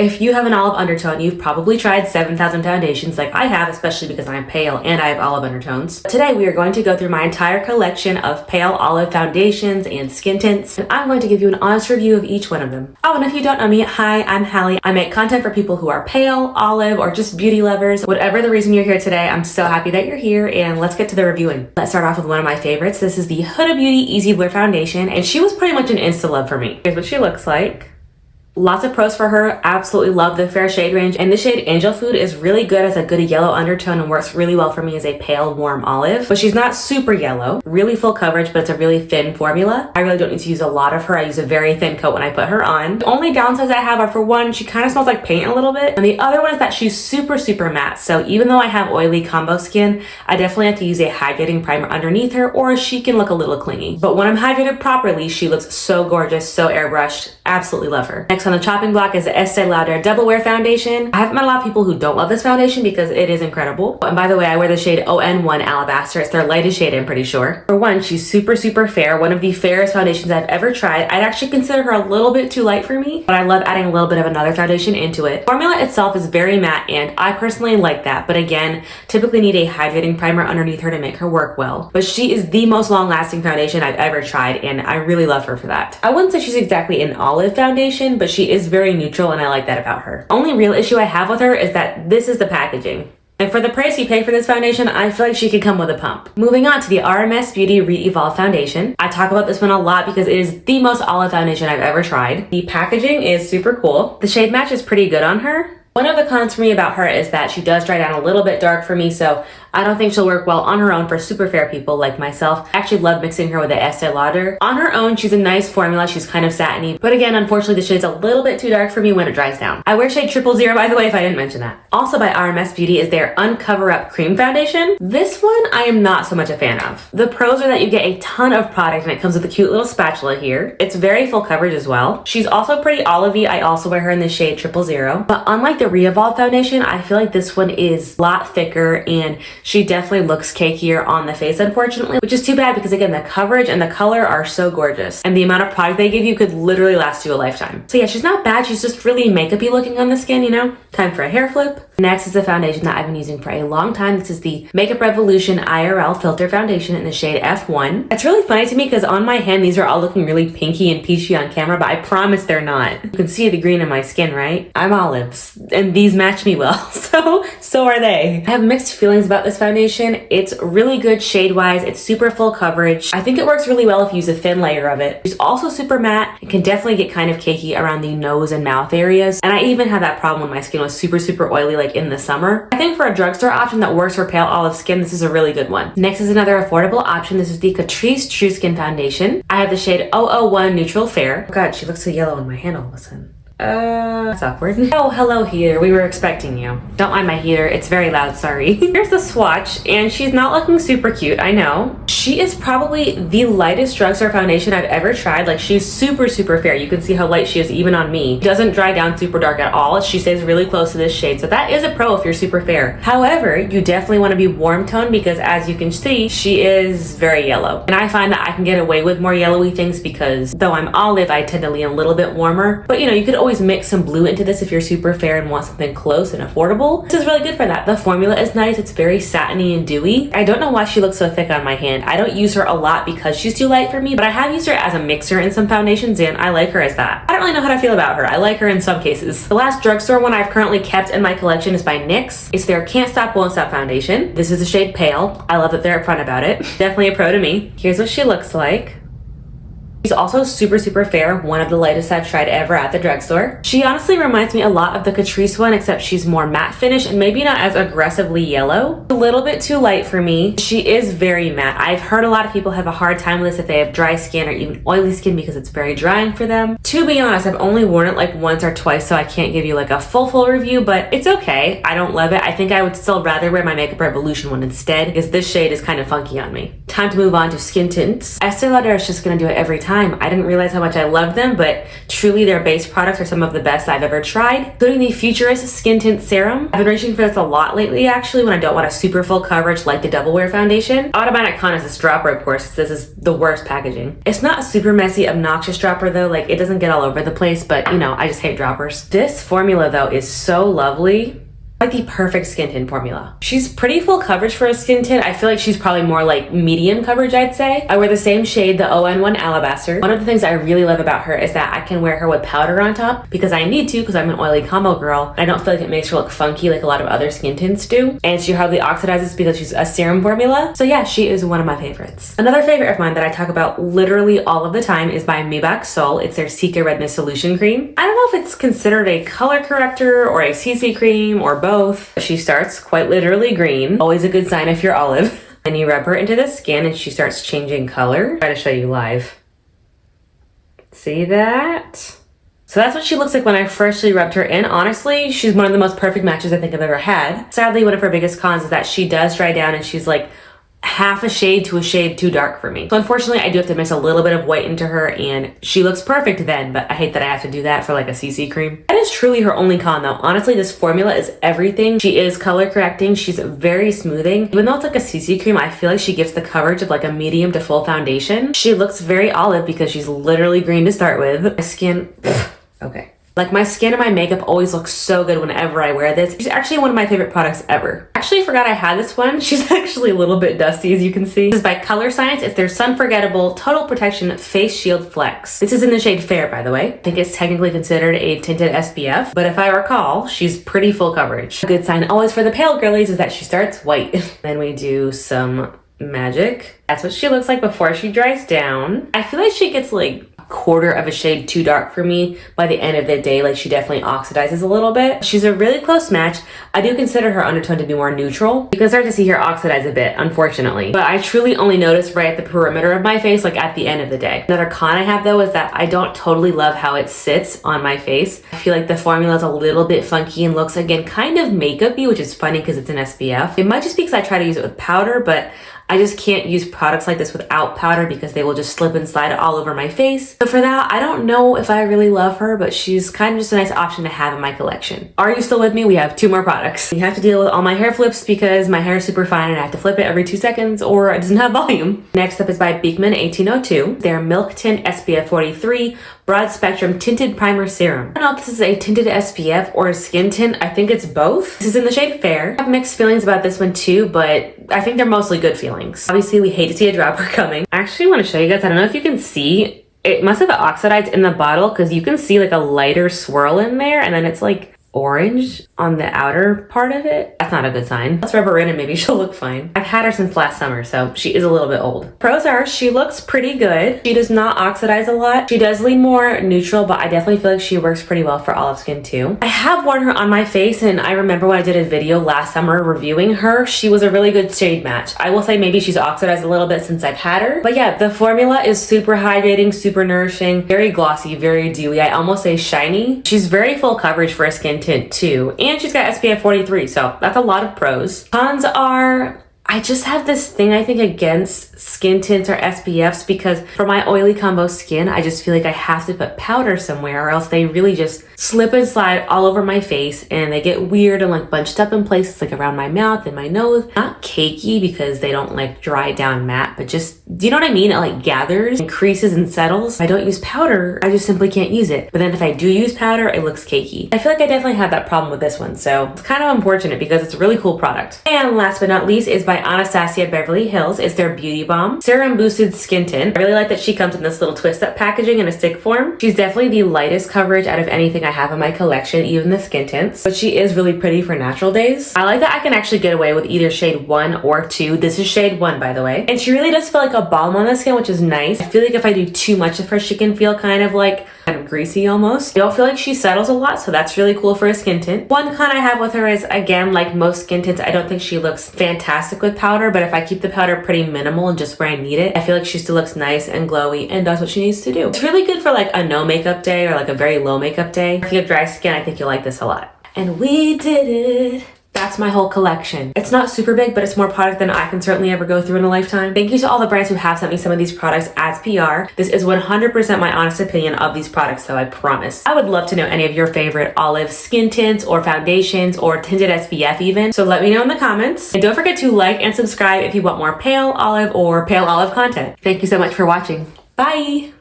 If you have an olive undertone, you've probably tried 7,000 foundations like I have, especially because I'm pale and I have olive undertones. Today we are going to go through my entire collection of pale olive foundations and skin tints, and I'm going to give you an honest review of each one of them. Oh, and if you don't know me, hi, I'm Hallie. I make content for people who are pale, olive, or just beauty lovers. Whatever the reason you're here today, I'm so happy that you're here, and let's get to the reviewing. Let's start off with one of my favorites. This is the Huda Beauty Easy Blur Foundation, and she was pretty much an insta love for me. Here's what she looks like. Lots of pros for her. Absolutely love the fair shade range, and the shade Angel Food is really good as a good yellow undertone and works really well for me as a pale warm olive, but she's not super yellow. Really full coverage, but it's a really thin formula. I really don't need to use a lot of her. I use a very thin coat when I put her on. The only downsides I have are, for one, she kind of smells like paint a little bit, and the other one is that she's super matte. So even though I have oily combo skin, I definitely have to use a hydrating primer underneath her, or she can look a little clingy. But when I'm hydrated properly, she looks so gorgeous, so airbrushed. Absolutely love her. Next on the chopping block is the Estee Lauder Double Wear Foundation. I haven't met a lot of people who don't love this foundation because it is incredible. And by the way, I wear the shade ON1 Alabaster. It's their lightest shade, I'm pretty sure. For one, she's super fair. One of the fairest foundations I've ever tried. I'd actually consider her a little bit too light for me, but I love adding a little bit of another foundation into it. Formula itself is very matte, and I personally like that. But again, typically need a hydrating primer underneath her to make her work well. But she is the most long-lasting foundation I've ever tried, and I really love her for that. I wouldn't say she's exactly an olive foundation, but she is very neutral, and I like that about her. Only real issue I have with her is that this is the packaging. And for the price you pay for this foundation, I feel like she could come with a pump. Moving on to the RMS Beauty Reevolve Foundation. I talk about this one a lot because it is the most olive foundation I've ever tried. The packaging is super cool. The shade match is pretty good on her. One of the cons for me about her is that she does dry down a little bit dark for me, so I don't think she'll work well on her own for super fair people like myself. I actually love mixing her with the Estee Lauder. On her own, she's a nice formula. She's kind of satiny, but again, unfortunately, the shade's a little bit too dark for me when it dries down. I wear shade 000, by the way, if I didn't mention that. Also by RMS Beauty is their Uncover Up Cream Foundation. This one I am not so much a fan of. The pros are that you get a ton of product, and it comes with a cute little spatula here. It's very full coverage as well. She's also pretty olivey. I also wear her in the shade 000, but unlike the Reevolve foundation, I feel like this one is a lot thicker, and she definitely looks cakier on the face, unfortunately, which is too bad because again, the coverage and the color are so gorgeous, and the amount of product they give you could literally last you a lifetime. So yeah, she's not bad. She's just really makeup-y looking on the skin, you know? Time for a hair flip. Next is a foundation that I've been using for a long time. This is the Makeup Revolution IRL Filter Foundation in the shade F1. It's really funny to me because on my hand, these are all looking really pinky and peachy on camera, but I promise they're not. You can see the green in my skin, right? I'm olives, and these match me well, so are they. I have mixed feelings about this foundation. It's really good shade-wise. It's super full coverage. I think it works really well if you use a thin layer of it. It's also super matte. It can definitely get kind of cakey around the nose and mouth areas, and I even had that problem when my skin was super oily like in the summer. I think for a drugstore option that works for pale olive skin, this is a really good one. Next is another affordable option. This is the Catrice True Skin Foundation. I have the shade 001 Neutral Fair. Oh god, she looks so yellow in my hand all of a sudden. That's awkward. Oh, hello heater. We were expecting you. Don't mind my heater. It's very loud, sorry. Here's the swatch, and she's not looking super cute, I know. She is probably the lightest drugstore foundation I've ever tried. Like, she's super fair. You can see how light she is even on me. She doesn't dry down super dark at all. She stays really close to this shade, so that is a pro if you're super fair. However, you definitely want to be warm toned because as you can see, she is very yellow. And I find that I can get away with more yellowy things because though I'm olive, I tend to lean a little bit warmer. But you know, you could always mix some blue into this if you're super fair and want something close and affordable. This is really good for that. The formula is nice. It's very satiny and dewy. I don't know why she looks so thick on my hand. I don't use her a lot because she's too light for me, but I have used her as a mixer in some foundations, and I like her as that. I don't really know how to feel about her. I like her in some cases. The last drugstore one I've currently kept in my collection is by NYX. It's their Can't Stop Won't Stop foundation. This is the shade Pale. I love that they're upfront about it. Definitely a pro to me. Here's what she looks like. She's also super fair, one of the lightest I've tried ever at the drugstore. She honestly reminds me a lot of the Catrice one, except she's more matte finish and maybe not as aggressively yellow. A little bit too light for me. She is very matte. I've heard a lot of people have a hard time with this if they have dry skin or even oily skin because it's very drying for them. To be honest, I've only worn it like once or twice, so I can't give you like a full review, but it's okay. I don't love it. I think I would still rather wear my Makeup Revolution one instead because this shade is kind of funky on me. Time to move on to skin tints. Estee Lauder is just gonna do it every time. time. I didn't realize how much I loved them, but truly their base products are some of the best I've ever tried, including the Futurist Skin Tint Serum. I've been reaching for this a lot lately, actually, when I don't want a super full coverage like the Double Wear Foundation. Automatic con is this dropper, of course. This is the worst packaging. It's not a super messy, obnoxious dropper though. Like, it doesn't get all over the place, but you know, I just hate droppers. This formula though is so lovely. Like the perfect skin tint formula. She's pretty full coverage for a skin tint. I feel like she's probably more like medium coverage, I'd say. I wear the same shade, the ON1 Alabaster. One of the things I really love about her is that I can wear her with powder on top because I need to, because I'm an oily combo girl. I don't feel like it makes her look funky like a lot of other skin tints do. And she hardly oxidizes because she's a serum formula. So yeah, she is one of my favorites. Another favorite of mine that I talk about literally all of the time is by meebak Sol. It's their Cica Redness Solution Cream. I don't know if it's considered a color corrector or a CC cream or both. She starts quite literally green, always a good sign if you're olive. And you rub her into the skin and she starts changing color. I'll try to show you live. See that? So that's what she looks like when I freshly rubbed her in. Honestly, she's one of the most perfect matches I think I've ever had. Sadly, one of her biggest cons is that she does dry down and she's like half a shade to a shade too dark for me. So unfortunately, I do have to mix a little bit of white into her and she looks perfect then, but I hate that I have to do that for like a CC cream. That is truly her only con though. Honestly, this formula is everything. She is color correcting. She's very smoothing. Even though it's like a CC cream, I feel like she gives the coverage of like a medium to full foundation. She looks very olive because she's literally green to start with. My skin, okay. Like my skin and my makeup always looks so good whenever I wear this. She's actually one of my favorite products ever. Actually forgot I had this one. She's actually a little bit dusty as you can see. This is by Colorescience. It's their Sunforgettable Total Protection Face Shield Flex. This is in the shade Fair, by the way. I think it's technically considered a tinted SPF, but if I recall, she's pretty full coverage. A good sign always for the pale girlies is that she starts white. Then we do some magic. That's what she looks like before she dries down. I feel like she gets like quarter of a shade too dark for me by the end of the day. Like she definitely oxidizes a little bit. She's a really close match. I do consider her undertone to be more neutral. You can start to see her oxidize a bit, unfortunately, but I truly only notice right at the perimeter of my face, like at the end of the day. Another con I have though is that I don't totally love how it sits on my face. I feel like the formula is a little bit funky and looks again kind of makeup-y, which is funny because it's an SPF. It might just be because I try to use it with powder, but I just can't use products like this without powder because they will just slip and slide all over my face. So for that, I don't know if I really love her, but she's kind of just a nice option to have in my collection. Are you still with me? We have 2 more products. You have to deal with all my hair flips because my hair is super fine and I have to flip it every 2 seconds or it doesn't have volume. Next up is by Beekman 1802. Their Milk Tint SPF 43 Broad Spectrum Tinted Primer Serum. I don't know if this is a tinted SPF or a skin tint. I think it's both. This is in the shade Fair. I have mixed feelings about this one too, but I think they're mostly good feelings. Obviously, we hate to see a dropper coming. I actually want to show you guys. I don't know if you can see. It must have oxidized in the bottle because you can see like a lighter swirl in there and then it's like orange on the outer part of it. That's not a good sign. Let's rub her in and maybe she'll look fine. I've had her since last summer, so she is a little bit old. Pros are she looks pretty good. She does not oxidize a lot. She does lean more neutral, but I definitely feel like she works pretty well for olive skin too. I have worn her on my face and I remember when I did a video last summer reviewing her, she was a really good shade match. I will say maybe she's oxidized a little bit since I've had her, but yeah, the formula is super hydrating, super nourishing, very glossy, very dewy. I almost say shiny. She's very full coverage for a skin tint too, and she's got SPF 43, so that's a lot of pros. Cons are I just have this thing I think against skin tints or SPFs because for my oily combo skin, I just feel like I have to put powder somewhere or else they really just slip and slide all over my face and they get weird and like bunched up in places like around my mouth and my nose. Not cakey because they don't like dry down matte, but just, do you know what I mean? It like gathers and creases and settles. If I don't use powder, I just simply can't use it. But then if I do use powder, it looks cakey. I feel like I definitely have that problem with this one, so it's kind of unfortunate because it's a really cool product. And last but not least is by Anastasia Beverly Hills. It's their Beauty Balm Serum Boosted Skin Tint. I really like that she comes in this little twist-up packaging in a stick form. She's definitely the lightest coverage out of anything I have in my collection, even the skin tints, but she is really pretty for natural days. I like that I can actually get away with either shade 1 or 2. This is shade 1, by the way. And she really does feel like a balm on the skin, which is nice. I feel like if I do too much of her, she can feel kind of greasy almost. I don't feel like she settles a lot, so that's really cool for a skin tint. One con I have with her is, again, like most skin tints, I don't think she looks fantastic with powder, but if I keep the powder pretty minimal and just where I need it, I feel like she still looks nice and glowy and does what she needs to do. It's really good for like a no makeup day or like a very low makeup day. If you have dry skin, I think you'll like this a lot. And we did it. That's my whole collection. It's not super big, but it's more product than I can certainly ever go through in a lifetime. Thank you to all the brands who have sent me some of these products as PR. This is 100% my honest opinion of these products, though, I promise. I would love to know any of your favorite olive skin tints or foundations or tinted SPF even. So let me know in the comments. And don't forget to like and subscribe if you want more pale olive or pale olive content. Thank you so much for watching. Bye!